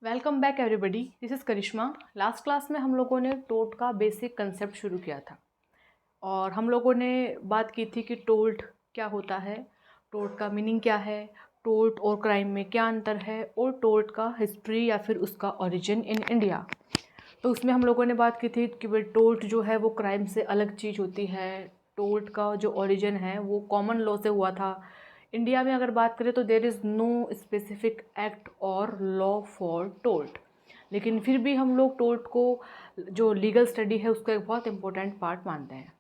Welcome back everybody, this is Karishma. Last class में हम लोगों ने टोर्ट का बेसिक कंसेप्ट शुरू किया था और हम लोगों ने बात की थी कि टोर्ट क्या होता है, टोर्ट का मीनिंग क्या है, टोर्ट और क्राइम में क्या अंतर है और टोर्ट का हिस्ट्री या फिर उसका ओरिजिन इन इंडिया। तो उसमें हम लोगों ने बात की थी कि भाई टोर्ट जो है वो क्राइम से अलग चीज़ होती है। टोर्ट का जो ओरिजिन है वो कॉमन लॉ से हुआ था। इंडिया में अगर बात करें तो there is no specific act और लॉ फॉर टोर्ट, लेकिन फिर भी हम लोग टोर्ट को जो लीगल स्टडी है उसका एक बहुत इंपॉर्टेंट पार्ट मानते हैं।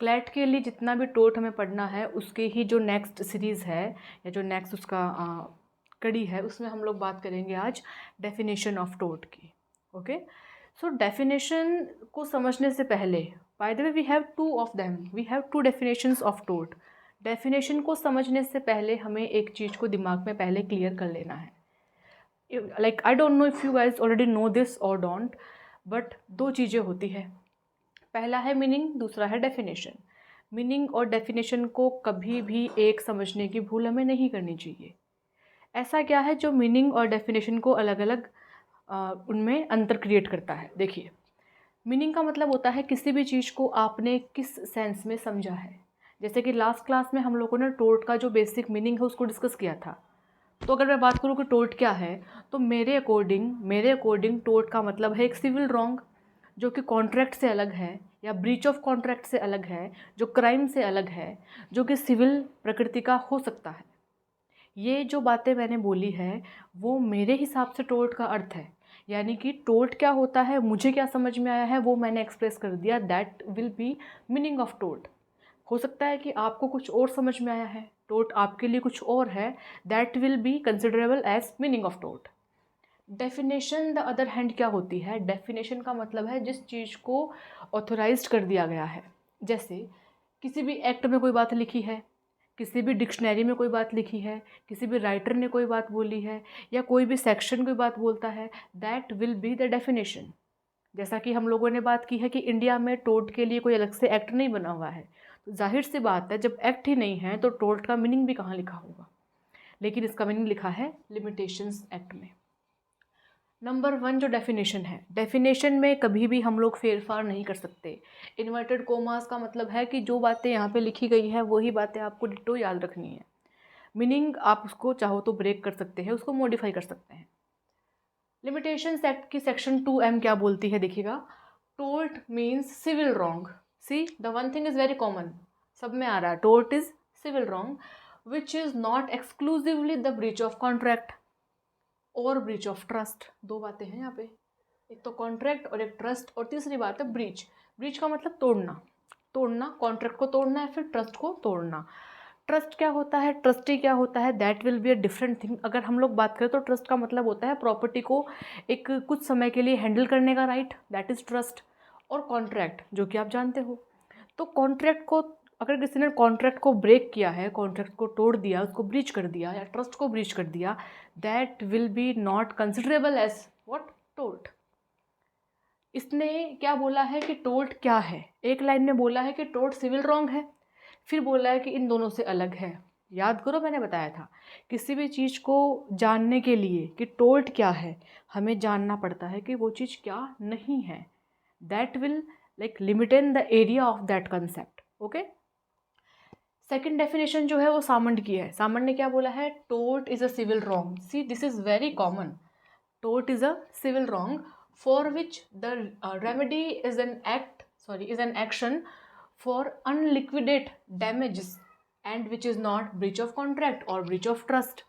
क्लैट के लिए जितना भी टोर्ट हमें पढ़ना है उसके ही जो नेक्स्ट सीरीज़ है या जो नेक्स्ट उसका कड़ी है उसमें हम लोग बात करेंगे आज डेफिनेशन ऑफ टोर्ट की। ओके, सो डेफिनेशन को समझने से पहले, by the way we have two of them, we have two definitions of tort. Definition को समझने से पहले हमें एक चीज़ को दिमाग में पहले क्लियर कर लेना है। Like I don't know if you guys already know this और डोंट, बट दो चीज़ें होती है। पहला है मीनिंग, दूसरा है डेफिनेशन। मीनिंग और डेफिनेशन को कभी भी एक समझने की भूल हमें नहीं करनी चाहिए। ऐसा क्या है जो मीनिंग और डेफिनेशन को अलग अलग उनमें अंतर क्रिएट करता है। देखिए, मीनिंग का मतलब होता है किसी भी चीज़ को आपने किस सेंस में समझा है। जैसे कि लास्ट क्लास में हम लोगों ने टोर्ट का जो बेसिक मीनिंग है उसको डिस्कस किया था। तो अगर मैं बात करूँ कि टोर्ट क्या है, तो मेरे अकॉर्डिंग टोर्ट का मतलब है एक सिविल रॉन्ग जो कि कॉन्ट्रैक्ट से अलग है या ब्रीच ऑफ कॉन्ट्रैक्ट से अलग है, जो क्राइम से अलग है, जो कि सिविल प्रकृति का हो सकता है। ये जो बातें मैंने बोली है वो मेरे हिसाब से टोर्ट का अर्थ है। यानी कि टोर्ट क्या होता है, मुझे क्या समझ में आया है वो मैंने एक्सप्रेस कर दिया, that will be meaning of tort. हो सकता है कि आपको कुछ और समझ में आया है, टोर्ट आपके लिए कुछ और है, that will be considerable as meaning of tort. Definition the other hand क्या होती है, डेफिनेशन का मतलब है जिस चीज़ को ऑथोराइज्ड कर दिया गया है। जैसे किसी भी एक्ट में कोई बात लिखी है, किसी भी डिक्शनरी में कोई बात लिखी है, किसी भी राइटर ने कोई बात बोली है या कोई भी सेक्शन कोई बात बोलता है, that will be the definition. जैसा कि हम लोगों ने बात की है कि इंडिया में टोर्ट के लिए कोई अलग से एक्ट नहीं बना हुआ है, तो जाहिर सी बात है जब एक्ट ही नहीं है तो टोर्ट का मीनिंग भी कहाँ लिखा होगा। लेकिन इसका मीनिंग लिखा है लिमिटेशंस एक्ट में। नंबर 1 जो डेफिनेशन है, डेफिनेशन में कभी भी हम लोग फेरफार नहीं कर सकते। इन्वर्टेड कोमास का मतलब है कि जो बातें यहाँ पे लिखी गई है वही बातें आपको डिट्टो याद रखनी है। मीनिंग आप उसको चाहो तो ब्रेक कर सकते हैं, उसको मॉडिफाई कर सकते हैं। लिमिटेशंस एक्ट की सेक्शन 2M क्या बोलती है, देखिएगा। Tort means civil wrong. See the one thing is very common, सब में आ रहा है, tort is civil wrong which is not exclusively the breach of contract और ब्रीच ऑफ ट्रस्ट। दो बातें हैं यहाँ पे, एक तो कॉन्ट्रैक्ट और एक ट्रस्ट, और तीसरी बात है ब्रीच। ब्रीच का मतलब तोड़ना, तोड़ना, कॉन्ट्रैक्ट को तोड़ना है, फिर ट्रस्ट को तोड़ना। ट्रस्ट क्या होता है, ट्रस्टी क्या होता है, that will be a different thing. अगर हम लोग बात करें तो ट्रस्ट का मतलब होता है प्रॉपर्टी को एक कुछ समय के लिए हैंडल करने का राइट, दैट इज़ ट्रस्ट। और कॉन्ट्रैक्ट जो कि आप जानते हो, तो कॉन्ट्रैक्ट को अगर किसी ने कॉन्ट्रैक्ट को ब्रेक किया है, कॉन्ट्रैक्ट को तोड़ दिया, उसको ब्रीच कर दिया या ट्रस्ट को ब्रीच कर दिया, that will be not considerable as what, tort. इसने क्या बोला है कि टोर्ट क्या है, एक लाइन में बोला है कि टोर्ट सिविल रॉन्ग है, फिर बोला है कि इन दोनों से अलग है। याद करो मैंने बताया था किसी भी चीज़ को जानने के लिए कि टोर्ट क्या है हमें जानना पड़ता है कि वो चीज़ क्या नहीं है। That will like limiting the area of that concept. Okay, second definition जो है वो सामंड की है। सामंड ने क्या बोला है, tort is a civil wrong. See this is very common, tort is a civil wrong for which the remedy is an action for unliquidated damages and which is not breach of contract or breach of trust।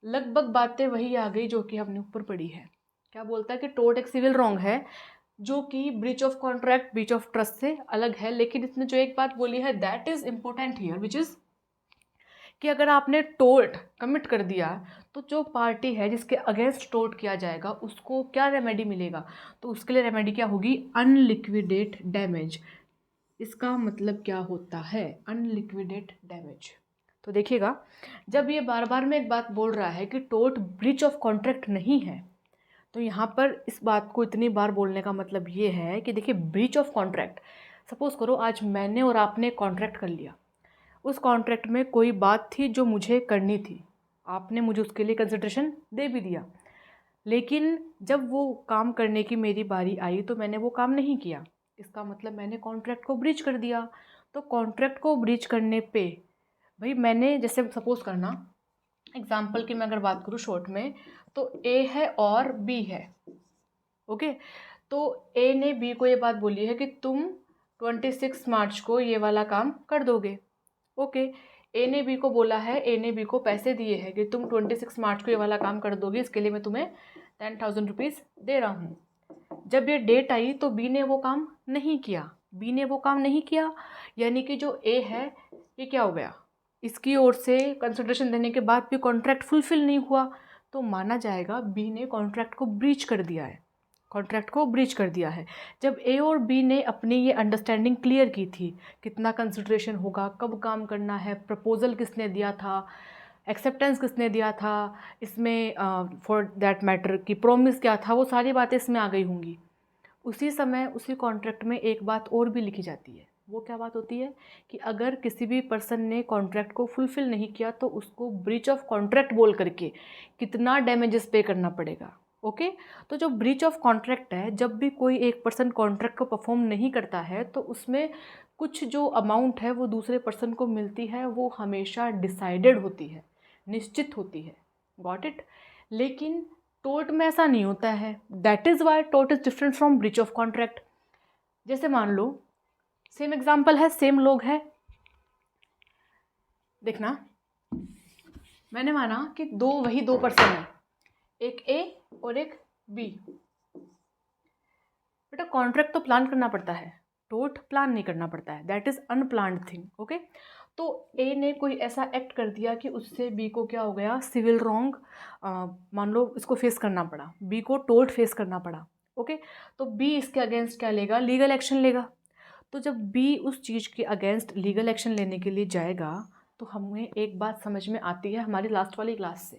लगभग बातें वही आ गई जो कि हमने ऊपर पढ़ी है। क्या बोलता है कि टोर्ट एक सिविल रॉन्ग है जो कि breach of contract, breach of trust से अलग है, लेकिन इसने जो एक बात बोली है that is important here, which is कि अगर आपने टोर्ट कमिट कर दिया तो जो पार्टी है जिसके अगेंस्ट टोर्ट किया जाएगा उसको क्या रेमेडी मिलेगा, तो उसके लिए रेमेडी क्या होगी, अनलिक्विडेट डैमेज। इसका मतलब क्या होता है अनलिक्विडेट डैमेज। तो देखिएगा, जब ये बार बार में एक बात बोल रहा है कि टोर्ट ब्रीच ऑफ कॉन्ट्रैक्ट नहीं है, तो यहाँ पर इस बात को इतनी बार बोलने का मतलब ये है कि देखिए ब्रीच ऑफ कॉन्ट्रैक्ट, सपोज करो आज मैंने और आपने कॉन्ट्रैक्ट कर लिया, उस कॉन्ट्रैक्ट में कोई बात थी जो मुझे करनी थी, आपने मुझे उसके लिए कंसिडरेशन दे भी दिया, लेकिन जब वो काम करने की मेरी बारी आई तो मैंने वो काम नहीं किया, इसका मतलब मैंने कॉन्ट्रैक्ट को ब्रीच कर दिया। तो कॉन्ट्रैक्ट को ब्रीच करने पे भाई मैंने, जैसे सपोज करना एग्जाम्पल की मैं अगर बात करूँ शॉर्ट में, तो ए है और बी है, ओके। तो ए ने बी को ये बात बोली है कि तुम 26 मार्च को ये वाला काम कर दोगे, ओके। ए ने बी को बोला है, ए ने बी को पैसे दिए हैं कि तुम 26 मार्च को ये वाला काम कर दोगे, इसके लिए मैं तुम्हें 10,000 रुपीज़ दे रहा हूँ। जब ये डेट आई तो बी ने वो काम नहीं किया, बी ने वो काम नहीं किया, यानी कि जो ए है ये क्या हो गया, इसकी ओर से कंसिडरेशन देने के बाद भी कॉन्ट्रैक्ट फुलफिल नहीं हुआ, तो माना जाएगा बी ने कॉन्ट्रैक्ट को ब्रीच कर दिया है, कॉन्ट्रैक्ट को ब्रीच कर दिया है। जब ए और बी ने अपनी ये अंडरस्टैंडिंग क्लियर की थी, कितना कंसिडरेशन होगा, कब काम करना है, प्रपोजल किसने दिया था, एक्सेप्टेंस किसने दिया था, इसमें फॉर दैट मैटर की प्रॉमिस क्या था, वो सारी बातें इसमें आ गई होंगी। उसी समय उसी कॉन्ट्रैक्ट में एक बात और भी लिखी जाती है, वो क्या बात होती है कि अगर किसी भी पर्सन ने कॉन्ट्रैक्ट को फुलफ़िल नहीं किया तो उसको ब्रीच ऑफ कॉन्ट्रैक्ट बोल करके कितना डैमेजेस पे करना पड़ेगा, ओके। तो जो ब्रीच ऑफ कॉन्ट्रैक्ट है, जब भी कोई एक पर्सन कॉन्ट्रैक्ट को परफॉर्म नहीं करता है तो उसमें कुछ जो अमाउंट है वो दूसरे पर्सन को मिलती है, वो हमेशा डिसाइडेड होती है, निश्चित होती है, गॉट इट। लेकिन टोर्ट में ऐसा नहीं होता है, that is why tort is different from breach of contract. जैसे मान लो सेम एग्जाम्पल है, सेम लोग है, देखना मैंने माना कि वही दो पर्सन है, एक ए और एक बी। बेटा कॉन्ट्रैक्ट तो प्लान करना पड़ता है, टोर्ट प्लान नहीं करना पड़ता है, that is unplanned thing, okay. तो ए ने कोई ऐसा एक्ट कर दिया कि उससे बी को क्या हो गया, सिविल रॉन्ग मान लो इसको फेस करना पड़ा, बी को टोर्ट फेस करना पड़ा, ओके। तो बी इसके अगेंस्ट क्या लेगा, लीगल एक्शन लेगा। तो जब बी उस चीज़ के अगेंस्ट लीगल एक्शन लेने के लिए जाएगा तो हमें एक बात समझ में आती है हमारी लास्ट वाली क्लास से,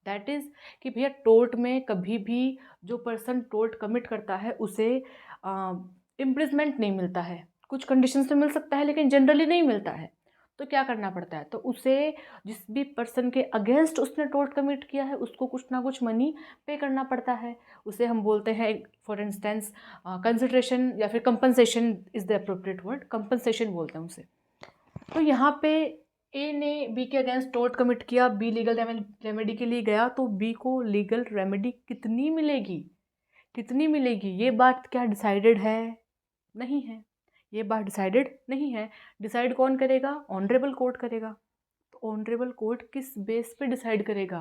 दैट इज़ कि भैया टोर्ट में कभी भी जो पर्सन टोर्ट कमिट करता है उसे इम्प्रिजमेंट नहीं मिलता है, कुछ कंडीशंस में मिल सकता है लेकिन जनरली नहीं मिलता है। तो क्या करना पड़ता है, तो उसे जिस भी पर्सन के अगेंस्ट उसने टोर्ट कमिट किया है उसको कुछ ना कुछ मनी पे करना पड़ता है, उसे हम बोलते हैं फॉर इंस्टेंस कंसिडरेशन या फिर compensation is the appropriate word, compensation बोलते हैं उसे। तो यहाँ पे ए ने बी के अगेंस्ट टोर्ट कमिट किया, बी लीगल रेमेडी के लिए गया, तो बी को लीगल रेमेडी कितनी मिलेगी, कितनी मिलेगी, ये बात क्या डिसाइडेड है, नहीं है, ये बात डिसाइडेड नहीं है। डिसाइड कौन करेगा, ऑनरेबल कोर्ट करेगा। तो ऑनरेबल कोर्ट किस बेस पे डिसाइड करेगा,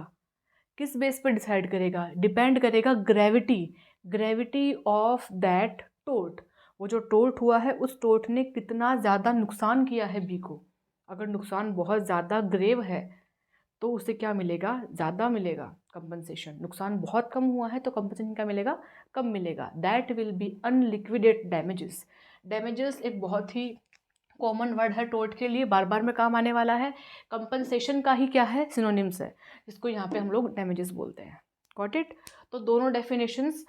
किस बेस पे डिसाइड करेगा, डिपेंड करेगा gravity, gravity of that tort. वो जो टोर्ट हुआ है उस टोर्ट ने कितना ज़्यादा नुकसान किया है बी को, अगर नुकसान बहुत ज़्यादा ग्रेव है तो उसे क्या मिलेगा, ज़्यादा मिलेगा कंपनसेशन। नुकसान बहुत कम हुआ है तो कंपनसेशन क्या मिलेगा, कम मिलेगा। That will be unliquidated damages. Damages एक बहुत ही कॉमन वर्ड है टोर्ट के लिए, बार बार में काम आने वाला है। कंपनसेशन का ही क्या है, सिनोनिम्स है, जिसको यहाँ पे हम लोग डैमेजेस बोलते हैं, गॉट इट। तो दोनों डेफिनेशंस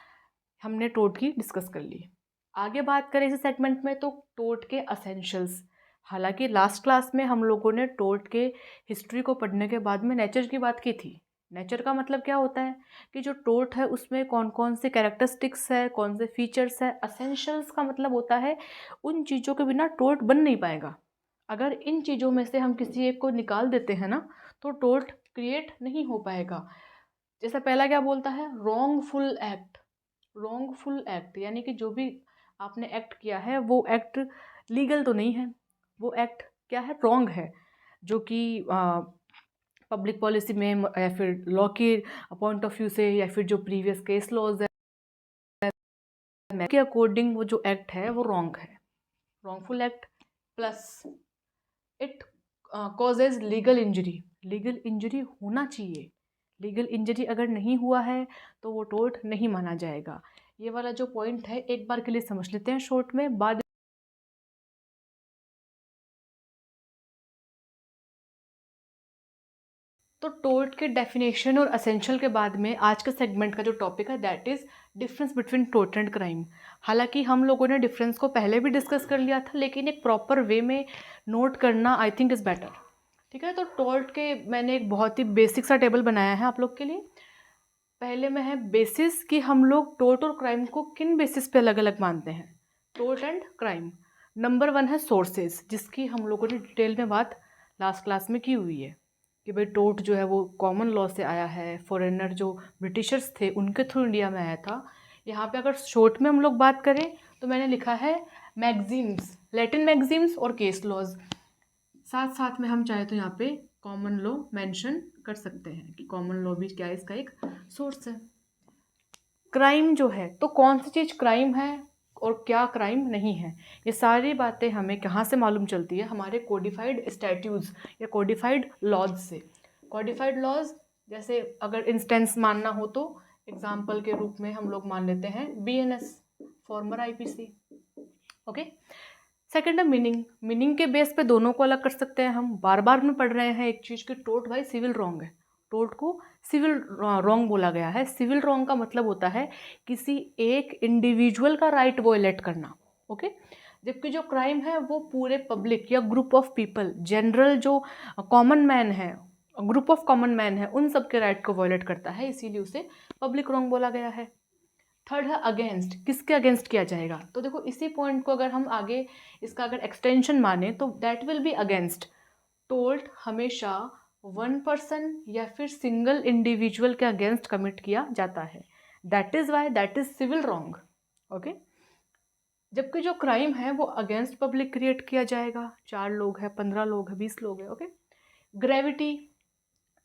हमने टोर्ट की डिस्कस कर ली। आगे बात करें इस सेगमेंट में तो टोर्ट के असेंशियल्स। हालांकि लास्ट क्लास में हम लोगों ने टोर्ट के हिस्ट्री को पढ़ने के बाद में नेचर की बात की थी। नेचर का मतलब क्या होता है कि जो टोर्ट है उसमें कौन कौन से कैरेक्टरिस्टिक्स है, कौन से फीचर्स है। असेंशियल्स का मतलब होता है उन चीज़ों के बिना टोर्ट बन नहीं पाएगा। अगर इन चीज़ों में से हम किसी एक को निकाल देते हैं ना तो टोर्ट क्रिएट नहीं हो पाएगा। जैसा पहला क्या बोलता है, रॉन्गफुल एक्ट। रॉन्गफुल एक्ट यानी कि जो भी आपने एक्ट किया है वो एक्ट लीगल तो नहीं है, वो एक्ट क्या है, रॉन्ग है, जो कि पब्लिक पॉलिसी में या फिर लॉ के पॉइंट ऑफ व्यू से या फिर जो प्रीवियस केस लॉज है के अकॉर्डिंग वो जो एक्ट है वो रॉन्ग है, wrongful act. Plus it causes legal injury, legal injury होना चाहिए। लीगल इंजरी अगर नहीं हुआ है तो वो टोर्ट नहीं माना जाएगा। ये वाला जो पॉइंट है एक बार के लिए समझ लेते हैं शॉर्ट में, बाद तो टोर्ट के डेफिनेशन और असेंशियल के बाद में आज के सेगमेंट का जो टॉपिक है that is difference between tort and crime. हालांकि हम लोगों ने डिफरेंस को पहले भी डिस्कस कर लिया था लेकिन एक प्रॉपर वे में नोट करना आई थिंक इज़ बेटर, ठीक है। तो टोर्ट के मैंने एक बहुत ही बेसिक सा टेबल बनाया है आप लोग के लिए। पहले में है बेसिस कि हम लोग टोर्ट और क्राइम को किन बेसिस पे अलग अलग मानते हैं, टोर्ट एंड क्राइम। नंबर 1 है सोर्सेज, जिसकी हम लोगों ने डिटेल में बात लास्ट क्लास में की हुई है कि भाई टोर्ट जो है वो कॉमन लॉ से आया है, फॉरेनर जो ब्रिटिशर्स थे उनके थ्रू इंडिया में आया था। यहाँ पे अगर शॉर्ट में हम लोग बात करें तो मैंने लिखा है मैगजीम्स, लैटिन मैगजीम्स और केस लॉज। साथ साथ में हम चाहे तो यहाँ पे कॉमन लॉ मेंशन कर सकते हैं कि कॉमन लॉ भी क्या है, इसका एक सोर्स है। क्राइम जो है तो कौन सी चीज़ क्राइम है और क्या क्राइम नहीं है, ये सारी बातें हमें कहाँ से मालूम चलती है, हमारे कोडिफाइड स्टैट्यूट्स या कोडिफाइड लॉज से। कोडिफाइड लॉज जैसे अगर इंस्टेंस मानना हो तो एग्जाम्पल के रूप में हम लोग मान लेते हैं BNS, farmer IPC। Okay. Second है मीनिंग। मीनिंग के बेस पे दोनों को अलग कर सकते हैं हम। बार बार में पढ़ रहे हैं एक चीज़ की टोर्ट भाई सिविल रॉन्ग है, टोर्ट को सिविल रॉन्ग बोला गया है। सिविल रॉन्ग का मतलब होता है किसी एक इंडिविजुअल का राइट वोलेट करना। ओके। जबकि जो क्राइम है वो पूरे पब्लिक या ग्रुप ऑफ पीपल, जनरल जो कॉमन मैन है, ग्रुप ऑफ कॉमन मैन है, उन सब के राइट को वोलेट करता है, इसीलिए उसे पब्लिक रॉन्ग बोला गया है। थर्ड है अगेंस्ट, किसके अगेंस्ट किया जाएगा। तो देखो इसी पॉइंट को अगर हम आगे इसका अगर एक्सटेंशन माने तो that will be against. Tort हमेशा वन पर्सन या फिर सिंगल इंडिविजुअल के अगेंस्ट कमिट किया जाता है, that is why that is civil wrong. Okay. जबकि जो क्राइम है वो अगेंस्ट पब्लिक क्रिएट किया जाएगा, 4 लोग हैं, 15 लोग हैं, 20 लोग हैं। ओके। ग्रेविटी,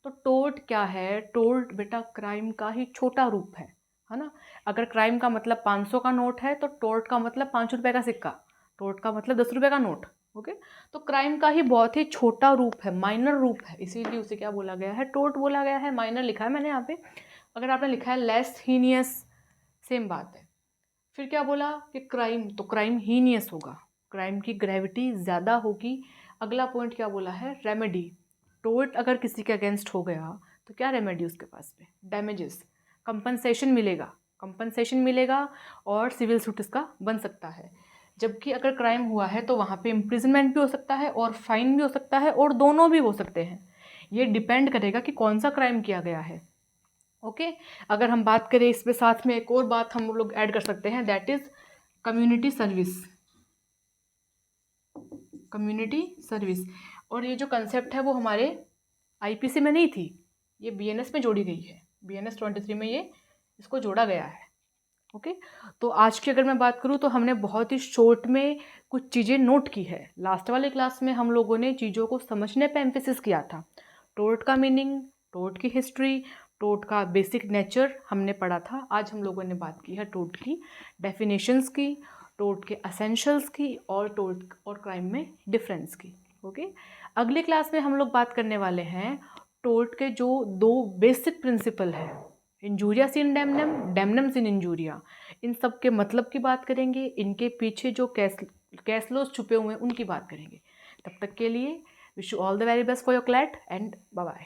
तो टोर्ट क्या है, टोर्ट बेटा क्राइम का ही छोटा रूप है ना। अगर क्राइम का मतलब 500 का नोट है तो टोर्ट का मतलब 5 रुपये का सिक्का, टोर्ट का मतलब 10 रुपये का नोट। ओके। तो क्राइम का ही बहुत ही छोटा रूप है, माइनर रूप है, इसीलिए उसे क्या बोला गया है, टोर्ट बोला गया है। माइनर लिखा है मैंने यहाँ पे, अगर आपने लिखा है लेस हीनियस, सेम बात है। फिर क्या बोला कि क्राइम, तो क्राइम हीनियस होगा, क्राइम की ग्रेविटी ज़्यादा होगी। अगला पॉइंट क्या बोला है, रेमेडी। टोर्ट अगर किसी के अगेंस्ट हो गया तो क्या रेमेडी उसके पास पे, डैमेजेस, कंपनसेशन मिलेगा, कंपनसेशन मिलेगा और सिविल सूट इसका बन सकता है। जबकि अगर क्राइम हुआ है तो वहाँ पे इम्प्रिजनमेंट भी हो सकता है और फाइन भी हो सकता है, और दोनों भी हो सकते हैं। ये डिपेंड करेगा कि कौन सा क्राइम किया गया है। ओके। अगर हम बात करें इसमें साथ में एक और बात हम लोग ऐड कर सकते हैं, that is community service. Community service, और ये जो कंसेप्ट है वो हमारे IPC में नहीं थी, ये BNS में जोड़ी गई है, BNS 23 में ये इसको जोड़ा गया है। ओके। तो आज की अगर मैं बात करूँ तो हमने बहुत ही शॉर्ट में कुछ चीज़ें नोट की है। लास्ट वाले क्लास में हम लोगों ने चीज़ों को समझने पे एम्फेसिस किया था। टोर्ट का मीनिंग, टोर्ट की हिस्ट्री, टोर्ट का बेसिक नेचर हमने पढ़ा था। आज हम लोगों ने बात की है टोर्ट की डेफिनेशंस की, टोर्ट के असेंशियल्स की, और टोर्ट और क्राइम में डिफरेंस की। ओके। अगली क्लास में हम लोग बात करने वाले हैं टोर्ट के जो 2 बेसिक प्रिंसिपल है, इंजूरिया सिन डेमनम, डेमनम सिन इंजूरिया। इन सब के मतलब की बात करेंगे, इनके पीछे जो कैश लॉज छुपे हुए हैं उनकी बात करेंगे। तब तक के लिए wish you all the very best for your CLAT and bye bye.